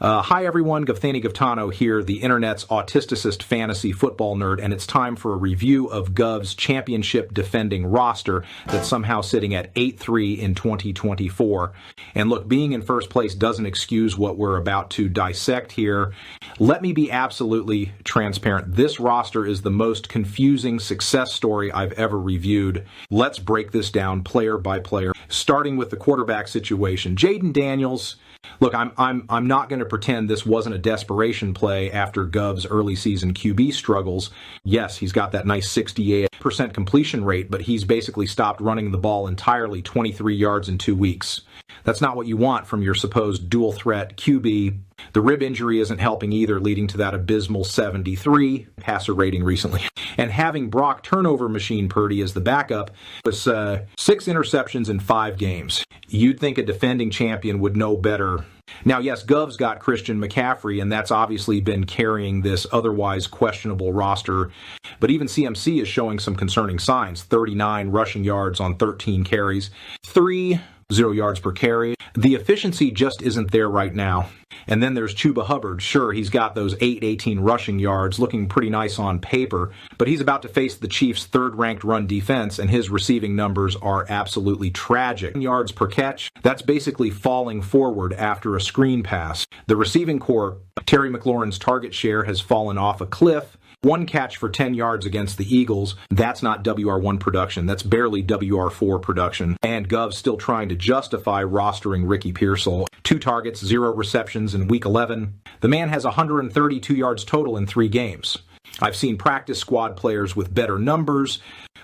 Hi everyone, Gavthani Gavtano here, the internet's autisticist fantasy football nerd, and it's time for a review of Gov's championship defending roster that's somehow sitting at 8-3 in 2024. And look, being in first place doesn't excuse what we're about to dissect here. Let me be absolutely transparent. This roster is the most confusing success story I've ever reviewed. Let's break this down player by player, starting with the quarterback situation. Jayden Daniels. Look, I'm not going to pretend this wasn't a desperation play after Gov's early season QB struggles. Yes, he's got that nice 68% completion rate, but he's basically stopped running the ball entirely, 23 yards in 2 weeks. That's not what you want from your supposed dual threat QB. The rib injury isn't helping either, leading to that abysmal 73 passer rating recently. And having Brock turnover machine Purdy as the backup was 6 interceptions in 5 games. You'd think a defending champion would know better. Now, yes, Gov's got Christian McCaffrey, and that's obviously been carrying this otherwise questionable roster. But even CMC is showing some concerning signs. 39 rushing yards on 13 carries, 0 yards per carry. The efficiency just isn't there right now. And then there's Chuba Hubbard. Sure, he's got those 18 rushing yards, looking pretty nice on paper, but he's about to face the Chiefs' third-ranked run defense, and his receiving numbers are absolutely tragic. Yards per catch, that's basically falling forward after a screen pass. The receiving core, Terry McLaurin's target share has fallen off a cliff. 1 catch for 10 yards against the Eagles. That's not WR1 production. That's barely WR4 production. And Gov's still trying to justify rostering Ricky Pearsall. 2 targets, 0 receptions in Week 11. The man has 132 yards total in 3 games. I've seen practice squad players with better numbers.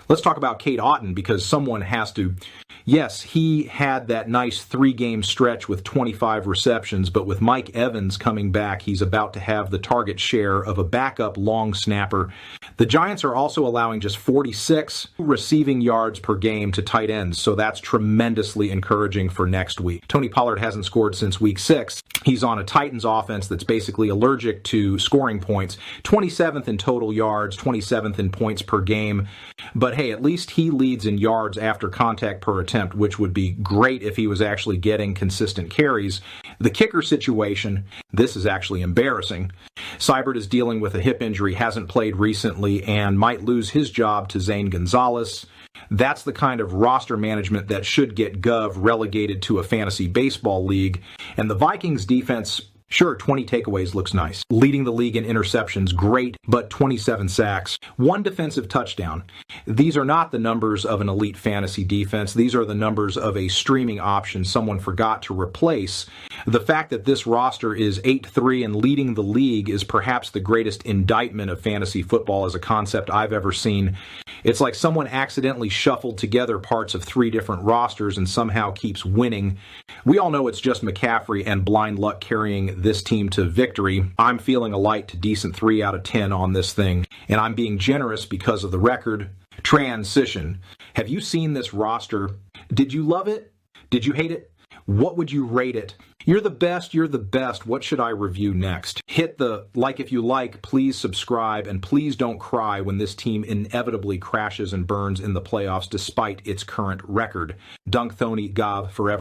Let's talk about Cade Otton, because someone has to. Yes, he had that nice 3-game stretch with 25 receptions, but with Mike Evans coming back, he's about to have the target share of a backup long snapper. The Giants are also allowing just 46 receiving yards per game to tight ends, so that's tremendously encouraging for next week. Tony Pollard hasn't scored since Week 6. He's on a Titans offense that's basically allergic to scoring points. 27th in total yards, 27th in points per game. But hey, at least he leads in yards after contact per attempt, which would be great if he was actually getting consistent carries. The kicker situation, this is actually embarrassing. Seibert is dealing with a hip injury, hasn't played recently, and might lose his job to Zane Gonzalez. That's the kind of roster management that should get Gov relegated to a fantasy baseball league. And the Vikings defense, sure, 20 takeaways looks nice. Leading the league in interceptions, great, but 27 sacks. 1 defensive touchdown. These are not the numbers of an elite fantasy defense. These are the numbers of a streaming option someone forgot to replace. The fact that this roster is 8-3 and leading the league is perhaps the greatest indictment of fantasy football as a concept I've ever seen. It's like someone accidentally shuffled together parts of 3 different rosters and somehow keeps winning. We all know it's just McCaffrey and blind luck carrying this team to victory. I'm feeling a light to decent 3 out of 10 on this thing, and I'm being generous because of the record. Transition. Have you seen this roster? Did you love it? Did you hate it? What would you rate it? You're the best, you're the best. What should I review next? Hit the like if you like, please subscribe, and please don't cry when this team inevitably crashes and burns in the playoffs despite its current record. Dunk Thony Gav forever.